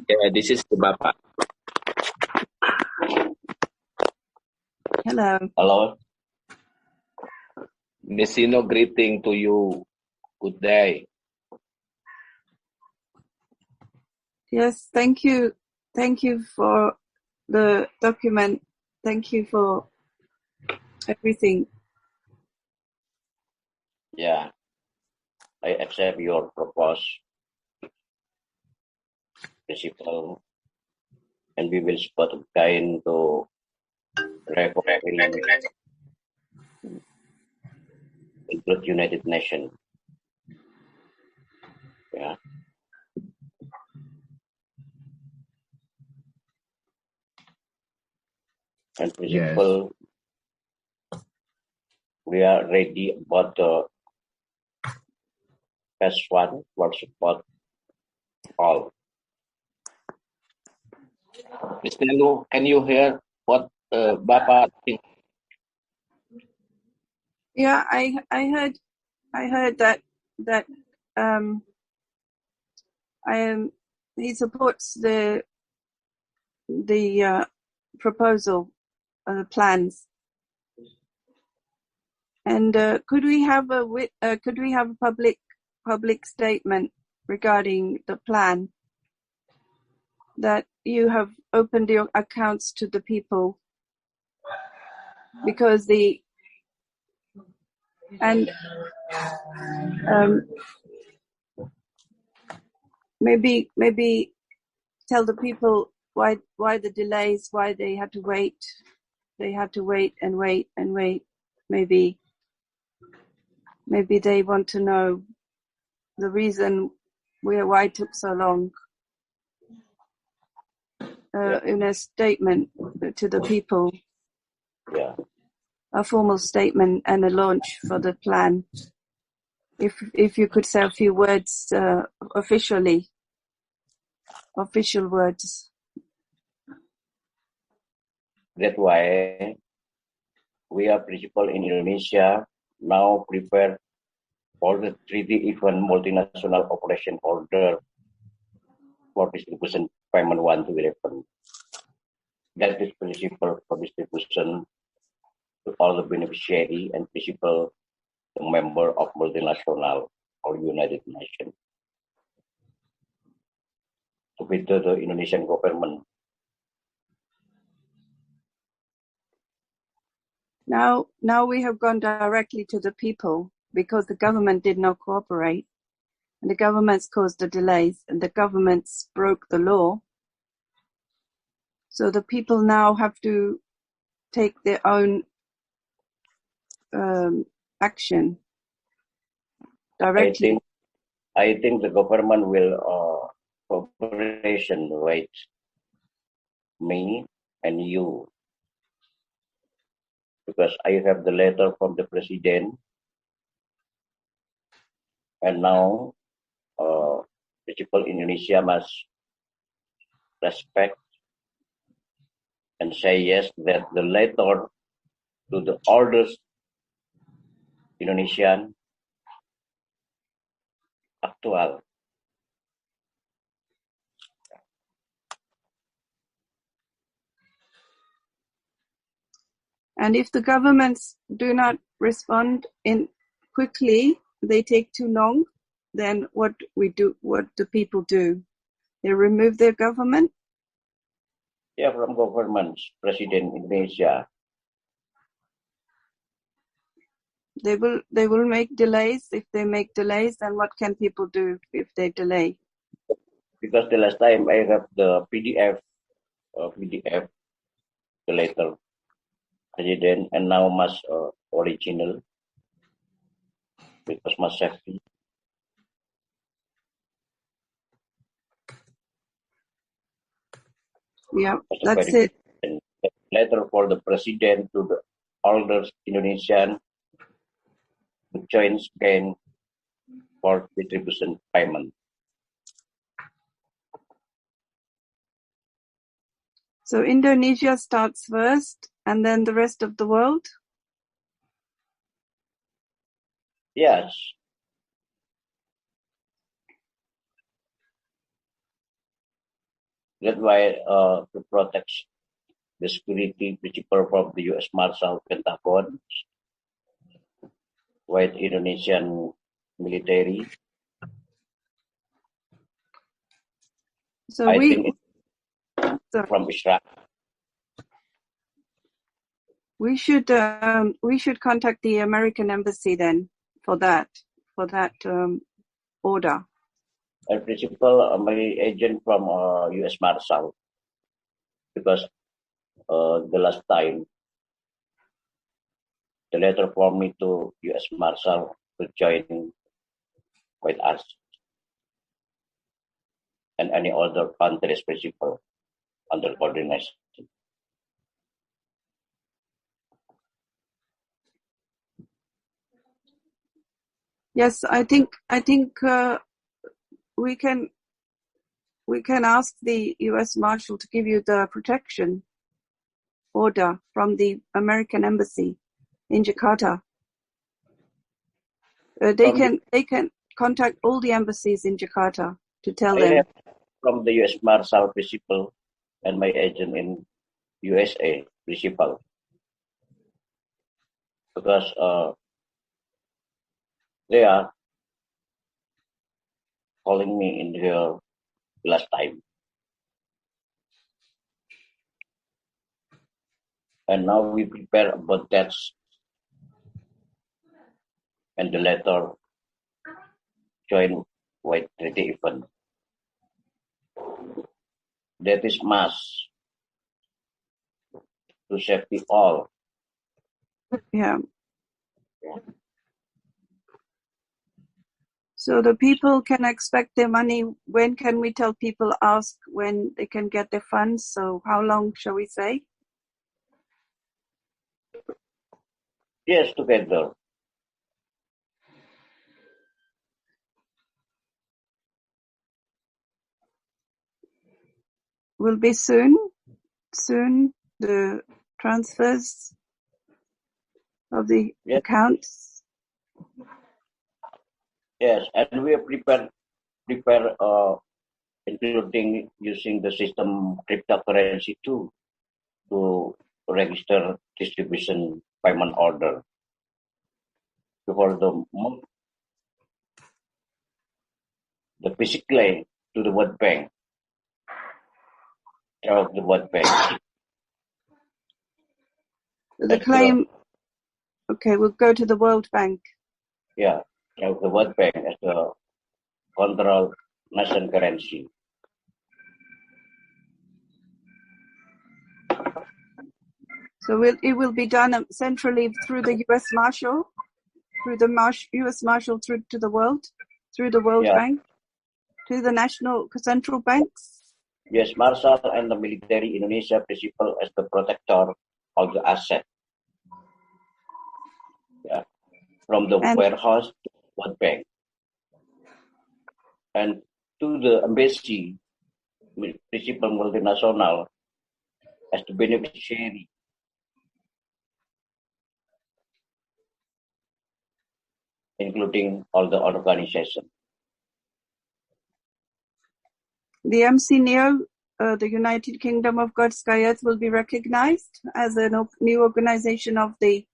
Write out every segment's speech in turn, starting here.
Yeah, this is the Bapak. Hello. Hello. Mr Sino, greeting to you. Good day. Yes, thank you. Thank you for the document. Thank you for everything. Yeah, I accept your proposed principle, and we will support kind to recommend include United Nations. Yeah. And principle, we are ready about the first one for support all. Mr. Lu, can you hear what Bapak think? Yeah, I heard that he supports the proposal, the plans. And could we have a public statement regarding the plan, that you have opened your accounts to the people, because maybe tell the people why the delays, why they had to wait. They had to wait and wait and wait. Maybe they want to know the reason why it took so long. In a statement to the people. Yeah. A formal statement and a launch for the plan. If you could say a few words official words. That's why we are principal in Indonesia now prepare for the treaty even multinational operation order for distribution payment 1 to 11. That is principle for distribution to all the beneficiary and principal member of multinational or United Nations. To with the Indonesian government. Now we have gone directly to the people because the government did not cooperate, and the governments caused the delays, and the governments broke the law. So the people now have to take their own action directly. I think the government will cooperation with me and you, because I have the letter from the president, and now people in Indonesia must respect and say yes that the letter to the orders Indonesian actual. And if the governments do not respond in quickly, they take too long, then what the people do? They remove their government? Yeah, from governments, President Indonesia. They will make delays. If they make delays, then what can people do if they delay? Because the last time I have the PDF, the letter, President, and now must original, because must safety. Yeah, that's it. And letter for the president to the elders Indonesian to join again for distribution payment. So Indonesia starts first, and then the rest of the world? Yes. That's why to protect the security principle from the U.S. Marshal Pentagon, with Indonesian military. So I think sorry. from Israel. We should contact the American embassy then for that order. And principal, my agent from U.S. Marshal, because the last time the letter for me to U.S. Marshal to join with us and any other countries principal under coordination. Yes, I think we can ask the U.S. Marshal to give you the protection order from the American embassy in Jakarta. They can contact all the embassies in Jakarta to tell I them. have from the U.S. Marshal principal and my agent in USA principal, because they are calling me in here last time. And now we prepare about that and the letter join with treaty event. That is mass to safety all. Yeah. So the people can expect their money. When can we tell people, ask when they can get their funds? So how long shall we say? Yes, together. Will be soon, the transfers of the accounts. Yes, and we are prepare including using the system cryptocurrency too to register distribution payment order before the physically to the World Bank. Of the World Bank. The claim, okay, we'll go to the World Bank. Yeah, of the World Bank as the control nation currency. So it will be done centrally through the U.S. Marshal, through the U.S. Marshal through to the world, through the World Bank, to the national central banks. Yes, Marshal and the military Indonesia principal as the protector of the asset. Yeah, from the warehouse to the World Bank. And to the embassy, principal multinational as the beneficiary. Including all the organization. The MCNEO, the United Kingdom of God's Sky Earth, will be recognized as a new organization of the.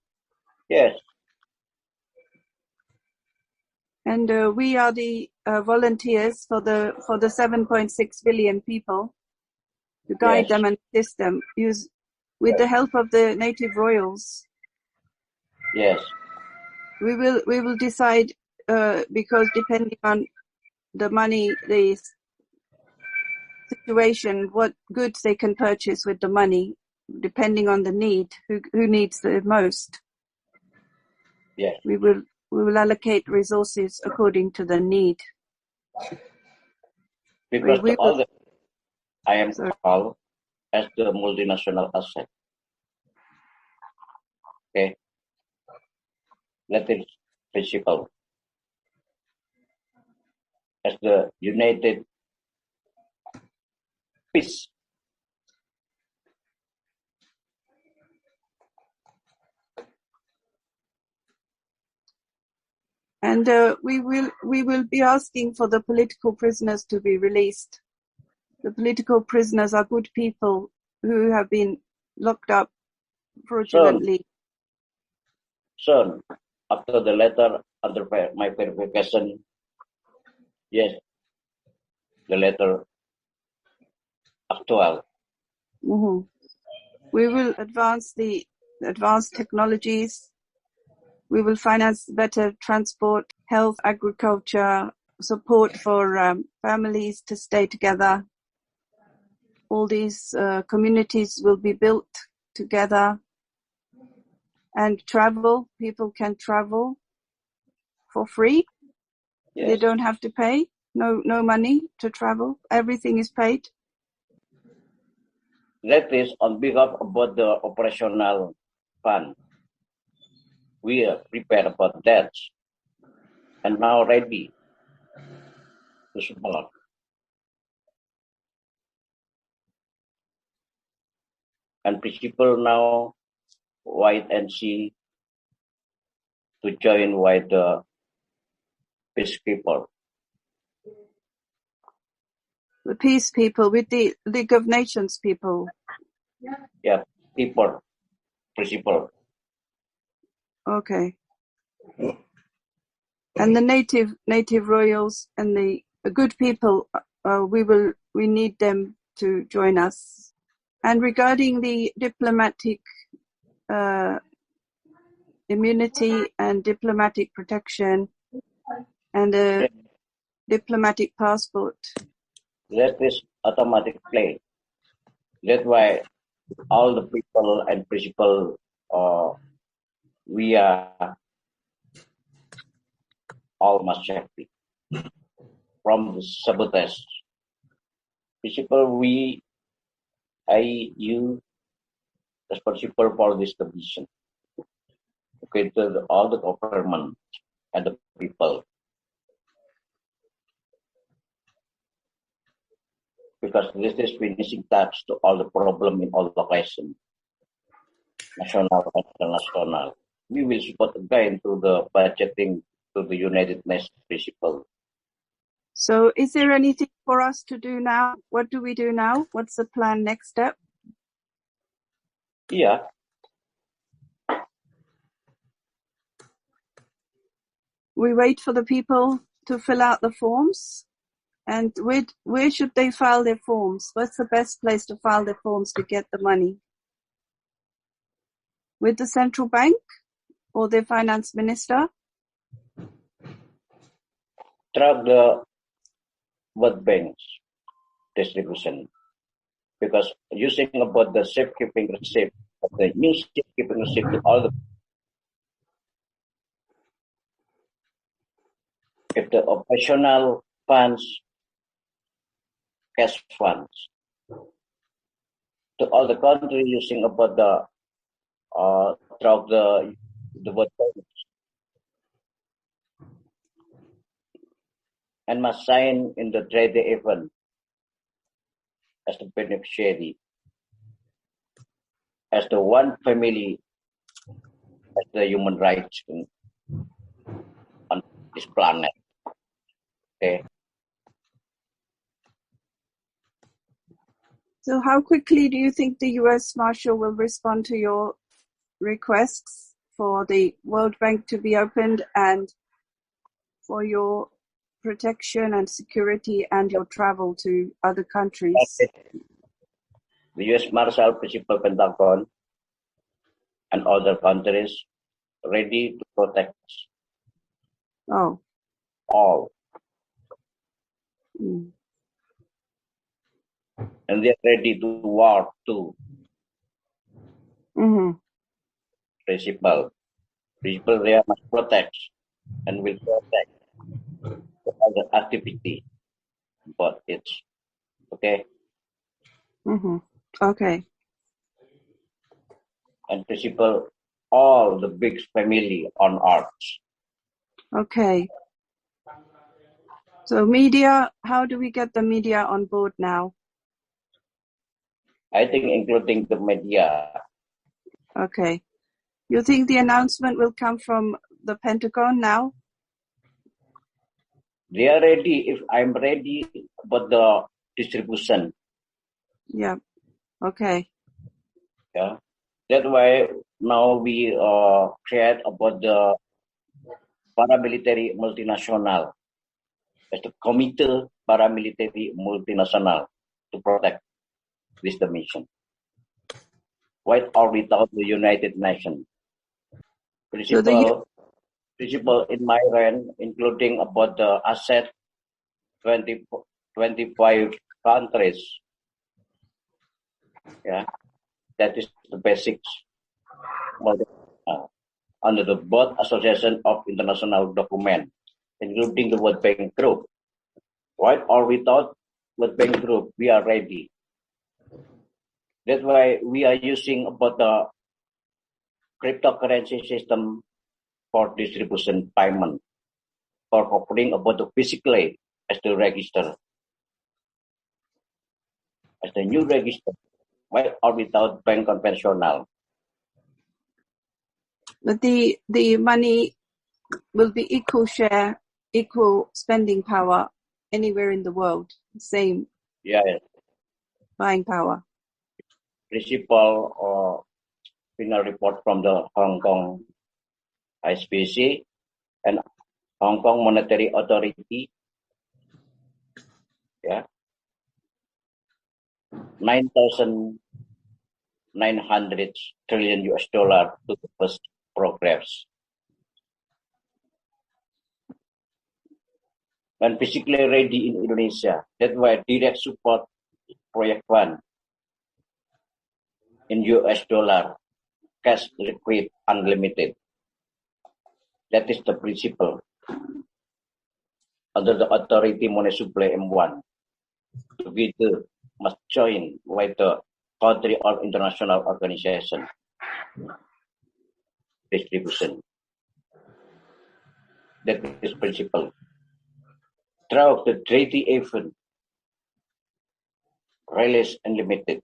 Yes. And we are the volunteers for the 7.6 billion people to guide them and assist them. With the help of the native royals. Yes. We will decide because depending on the money, the situation, what goods they can purchase with the money, depending on the need, who needs the most. Yes. We will allocate resources according to the need. Because I am called as the multinational asset. Okay. That is principle. As the United Peace. And we will be asking for the political prisoners to be released. The political prisoners are good people who have been locked up fraudulently. Soon, after the letter, under my verification, yes, the letter actual. Mm-hmm. We will advance the advanced technologies. We will finance better transport, health, agriculture, support for families to stay together. All these communities will be built together. And travel, people can travel for free. Yes. They don't have to pay. No money to travel. Everything is paid. That is on behalf about the operational fund. We are prepared about that and now ready to support. And people now wait and see to join with the peace people. The peace people with the League of Nations people. Yeah, people, principle. Okay. And the native royals and the good people, we need them to join us. And regarding the diplomatic immunity and diplomatic protection and a diplomatic passport. That is automatic play. That's why all the people and principle we are all must happy from the sabotage. Principle you responsible for this division. Okay, to all the government and the people. Because this is finishing touch to all the problem in all locations, national and international. We will support again to the budgeting to the United Nations principle. So is there anything for us to do now? What do we do now? What's the plan next step? Yeah. We wait for the people to fill out the forms. And where should they file their forms? What's the best place to file their forms to get the money? With the central bank or the finance minister? Track the World Bank's distribution. Because using about the safekeeping receipt, the new safekeeping receipt to all the if the operational funds, cash funds, to all the country using about the throughout the World Bank and must sign in the trade event as the beneficiary, as the one family, as the human rights on this planet. Okay. So how quickly do you think the US Marshal will respond to your requests for the World Bank to be opened and for your protection and security and your travel to other countries? The US Marshal, Principal Pentagon, and other countries ready to protect Oh. all. Mm. And they are ready to war too. Mm-hmm. Principal, they must protect and will protect the other activity, but it's okay. Mm-hmm. Okay. And principal, all the big family on earth. Okay. So media, how do we get the media on board now? I think including the media. Okay. You think the announcement will come from the Pentagon now? They are ready. If I'm ready, but the distribution Yeah. Okay. Yeah. That's why now we create about the paramilitary multinational as the Committal Paramilitary Multinational to protect this the mission. With or without the United Nations. So Principle in my rank, including about the asset 25 countries. Yeah, that is the basics under the board association of international document, including the World Bank Group. Right or without World Bank Group, we are ready. That's why we are using about the cryptocurrency system for distribution payment, for offering about the physically as the register, as the new register, right or without bank conventional. but the money will be equal share, equal spending power anywhere in the world. Same Yeah, buying power. principal or final report from the Hong Kong SPC and Hong Kong Monetary Authority. Yeah, 9,900 trillion US dollar to the first progress. When physically ready in Indonesia, that's why direct support project fund in US dollar, cash liquid unlimited. That is the principle under the authority money supply M1. Together must join with the country or international organization distribution. That is principle. Throughout the treaty event, release unlimited.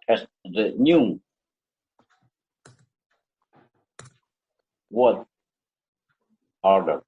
As the new world order.